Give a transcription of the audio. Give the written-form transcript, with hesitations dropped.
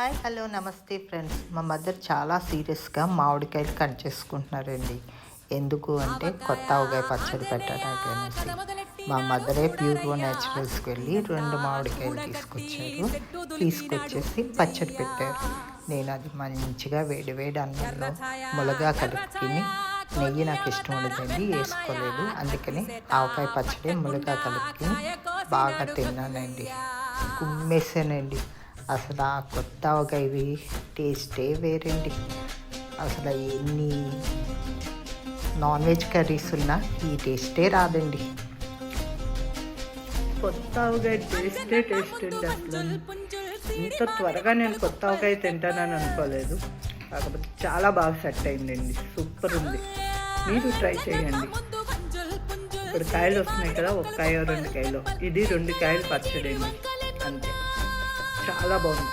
Hi hello నమస్తే friends. మా mother చాలా సీరియస్గా మామిడికాయలు కట్ చేసుకుంటున్నారండి. ఎందుకు అంటే కొత్త ఆవకాయ పచ్చడి పెట్టడానికి అనేసి. మా మదరే ప్యూర్ న్యాచురల్స్కి వెళ్ళి 2 మామిడికాయలు తీసుకొచ్చేసి పచ్చడి పెట్టారు. నేను అది మంచిగా వేడి అన్నంలో ములగా కలుపుకుని, నెయ్యి నాకు ఇష్టం ఉండదండి, వేసుకోలేదు, అందుకని ఆవకాయ పచ్చడి ములగా కలుపుకుని బాగా తిన్నానండి, కుమ్మేసానండి. అసలు ఆ కొత్త ఆవకాయవి టేస్టే వేరండి. అసలు ఎన్ని నాన్ వెజ్ కర్రీస్ ఉన్నా ఈ టేస్టే రాదండి. కొత్త ఆవకాయ టేస్ట్ అండి. అసలు ఇంత త్వరగా నేను కొత్త ఆవకాయ తింటానని అనుకోలేదు. కాకపోతే చాలా బాగా సెట్ అయిందండి, సూపర్ ఉంది. మీరు ట్రై చేయండి. ఇప్పుడు కాయలు వస్తున్నాయి కదా, 1 కాయ 2 కాయలు, ఇది 2 కాయలు పచ్చడి అండి, అంతే. చాలా బాగుంది.